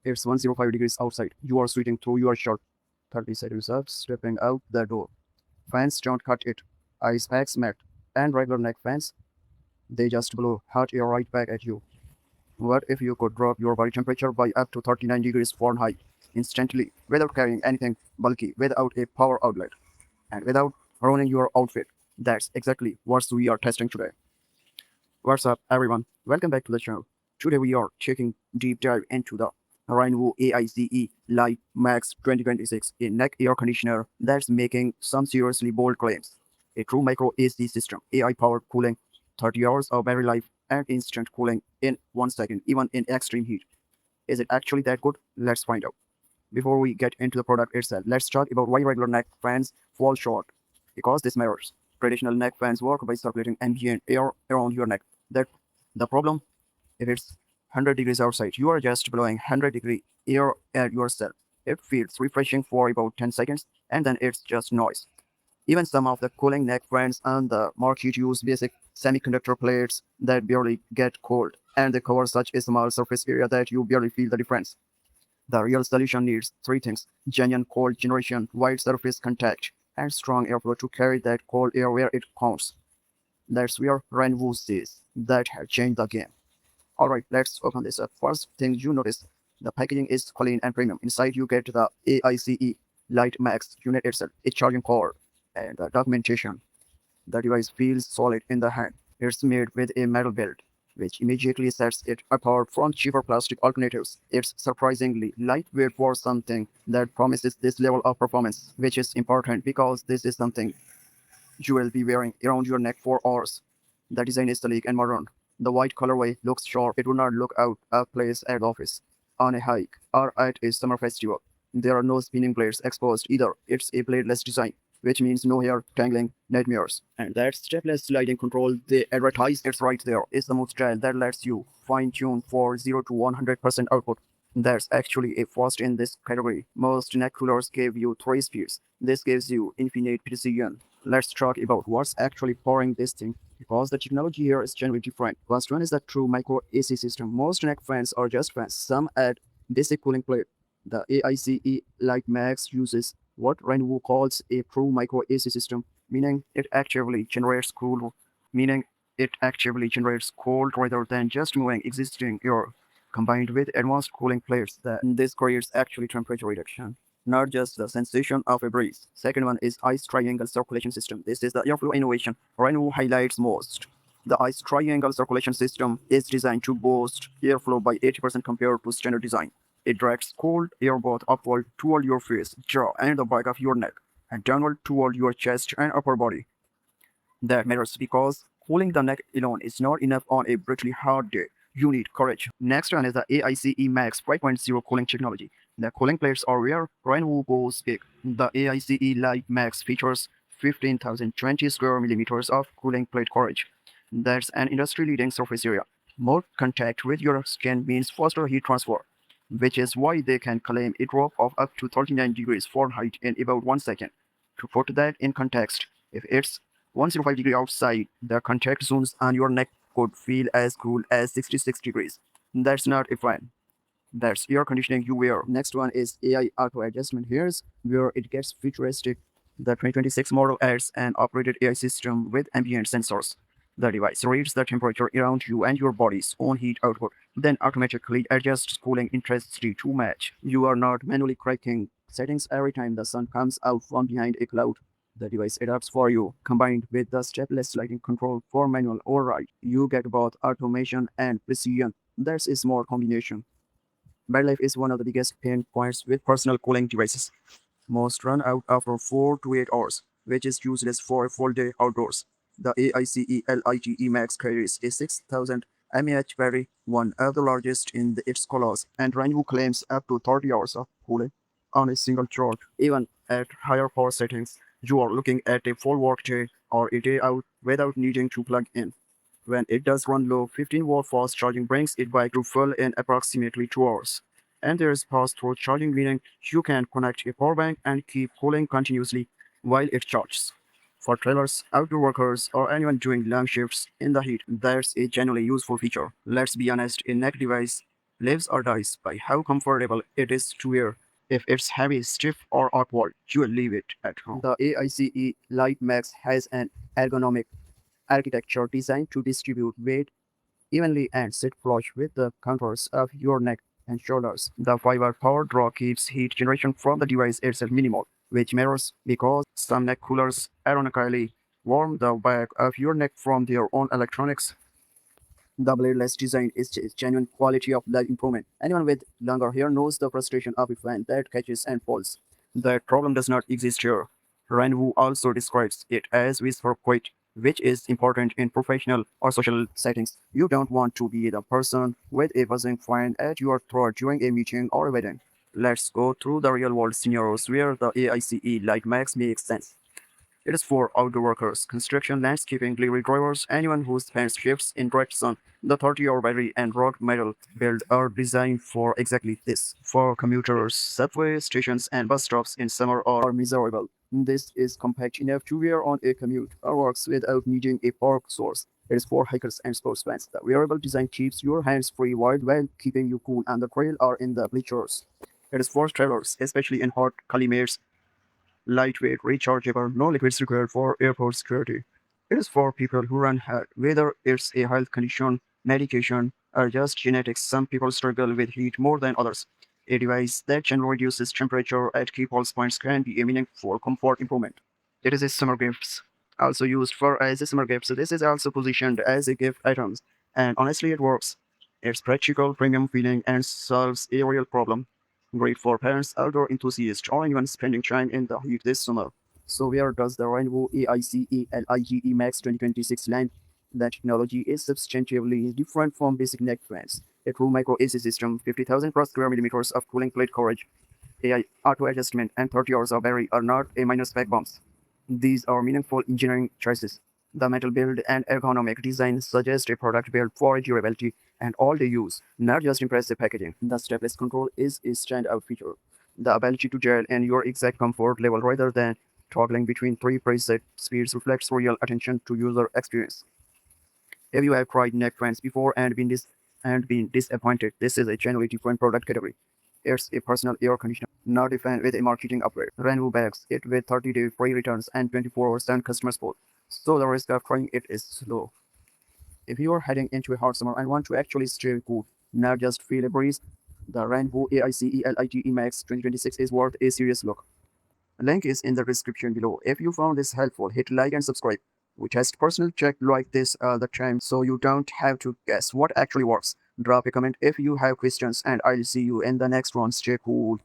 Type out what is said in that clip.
It's 105 degrees outside. You are sweating through your shirt. 30 seconds of stepping out the door. Fans don't cut it. Ice packs mat. And regular neck fans, they just blow hot air right back at you. What if you could drop your body temperature by up to 39 degrees Fahrenheit instantly without carrying anything bulky, without a power outlet, and without ruining your outfit? That's exactly what we are testing today. What's up, everyone? Welcome back to the channel. Today we are taking deep dive into the RANVOO AICE LITE MAX 2026, a neck air conditioner that's making some seriously bold claims. A true micro AC system, AI-powered cooling, 30 hours of battery life, and instant cooling in 1 second, even in extreme heat. Is it actually that good? Let's find out. Before we get into the product itself, let's talk about why regular neck fans fall short. Because this matters. Traditional neck fans work by circulating ambient air around your neck. That the problem? If it's 100 degrees outside, you are just blowing 100-degree air at yourself. It feels refreshing for about 10 seconds, and then it's just noise. Even some of the cooling neck fans on the market use basic semiconductor plates that barely get cold, and they cover such a small surface area that you barely feel the difference. The real solution needs three things: genuine cold generation, wide surface contact, and strong airflow to carry that cold air where it counts. That's where RANVOO says that has changed the game. Alright, let's open this up. First thing you notice, the packaging is clean and premium. Inside you get the AICE Lite Max unit itself, a charging cord, and the documentation. The device feels solid in the hand. It's made with a metal build, which immediately sets it apart from cheaper plastic alternatives. It's surprisingly lightweight for something that promises this level of performance, which is important because this is something you will be wearing around your neck for hours. The design is sleek and modern. The white colorway looks sharp. It would not look out of place at the office, on a hike, or at a summer festival. There are no spinning blades exposed either. It's a bladeless design, which means no hair tangling nightmares. And that stepless lighting control they advertise, it's right there. It's the move style that lets you fine tune for 0 to 100% output. There's actually a first in this category. Most neck coolers give you 3 speeds. This gives you infinite precision. Let's talk about what's actually powering this thing, because the technology here is generally different. First one is the true micro AC system. Most neck fans are just fans. Some add basic cooling plate. The AICE Lite Max uses what RANVOO calls a true micro AC system, meaning it actively generates cold rather than just moving existing air. Combined with advanced cooling plates, this creates actually temperature reduction, not just the sensation of a breeze. Second one is ice triangle circulation system. This is the airflow innovation RANVOO highlights most. The ice triangle circulation system is designed to boost airflow by 80% compared to standard design. It directs cold air both upward toward your face, jaw, and the back of your neck, and downward toward your chest and upper body. That matters because cooling the neck alone is not enough on a brutally hot day. You need courage. Next one is the AICE MAX 5.0 cooling technology. The cooling plates are where RANVOO goes big. The AICE Lite Max features 15,020 square millimeters of cooling plate coverage. That's an industry-leading surface area. More contact with your skin means faster heat transfer, which is why they can claim a drop of up to 39 degrees Fahrenheit in about 1 second. To put that in context, if it's 105 degrees outside, the contact zones on your neck could feel as cool as 66 degrees. That's not a fan. That's air conditioning you wear. Next one is AI auto adjustment. Here's where it gets futuristic. The 2026 model adds an operated AI system with ambient sensors. The device reads the temperature around you and your body's own heat output, then automatically adjusts cooling intensity to match. You are not manually correcting settings every time the sun comes out from behind a cloud. The device adapts for you. Combined with the stepless lighting control for manual override, you get both automation and precision. That's a smart combination. Battery life is one of the biggest pain points with personal cooling devices. Most run out after 4 to 8 hours, which is useless for a full day outdoors. The AICE LITE Max carries a 6000 mAh battery, one of the largest in its class, and RANVOO claims up to 30 hours of cooling on a single charge. Even at higher power settings, you are looking at a full workday or a day out without needing to plug in. When it does run low, 15-watt fast charging brings it back to full in approximately 2 hours. And there is pass-through charging, meaning you can connect a power bank and keep cooling continuously while it charges. For trailers, outdoor workers, or anyone doing long shifts in the heat, that's a genuinely useful feature. Let's be honest, a neck device Lives or dies by how comfortable it is to wear. If it's heavy, stiff, or awkward, you will leave it at home. The AICE Lite Max has an ergonomic architecture designed to distribute weight evenly and sit flush with the contours of your neck and shoulders. The fiber power draw keeps heat generation from the device itself minimal, which matters because some neck coolers ironically warm the back of your neck from their own electronics. The bladeless design is genuine quality of life improvement. Anyone with longer hair knows the frustration of a fan that catches and falls. That problem does not exist here. RANVOO also describes it as whisper quiet, which is important in professional or social settings. You don't want to be the person with a buzzing fan at your throat during a meeting or a wedding. Let's go through the real world scenarios where the AICE Lite Max makes sense. It is for outdoor workers, construction, landscaping, delivery drivers, anyone who spends shifts in direct sun. The 30-hour battery and rock metal build are designed for exactly this. For commuters, subway stations, and bus stops in summer are miserable. This is compact enough to wear on a commute or works without needing a power source. It is for hikers and sports fans. The wearable design keeps your hands free while keeping you cool on the trail or in the bleachers. It is for travelers, especially in hot climates. Lightweight, rechargeable, no liquids required for airport security. It is for people who run hard, whether it's a health condition, medication, or just genetics. Some people struggle with heat more than others. A device that generally reduces temperature at key pulse points can be a meaningful comfort improvement. It is a summer gifts, also used for as a summer gift. So this is also positioned as a gift item, and honestly, it works. It's practical, premium feeling, and solves a real problem. Great for parents, outdoor enthusiasts, or anyone spending time in the heat this summer. So where does the RANVOO AICE MAX 2026 land? The technology is substantially different from basic neck fans. A true micro AC system, 50,000 plus square millimeters of cooling plate coverage, AI auto adjustment, and 30 hours of battery are not a minor spec bumps. These are meaningful engineering choices. The metal build and ergonomic design suggest a product built for durability and all the use, not just impressive packaging. The stepless control is a standout feature. The ability to gel in your exact comfort level rather than toggling between three preset speeds reflects real attention to user experience. If you have tried neck fans before and been disappointed, this is a genuinely different product category. It's a personal air conditioner, not a fan with a marketing upgrade. RANVOO bags it with 30-day free returns and 24 hours on customer support, so the risk of trying it is low. If you are heading into a hot summer and want to actually stay cool, not just feel a breeze, the RANVOO AICE Max 2026 is worth a serious look. Link is in the description below. If you found this helpful, hit like and subscribe. We test personal check like this all the time so you don't have to guess what actually works. Drop a comment if you have questions and I'll see you in the next one. Stay cool.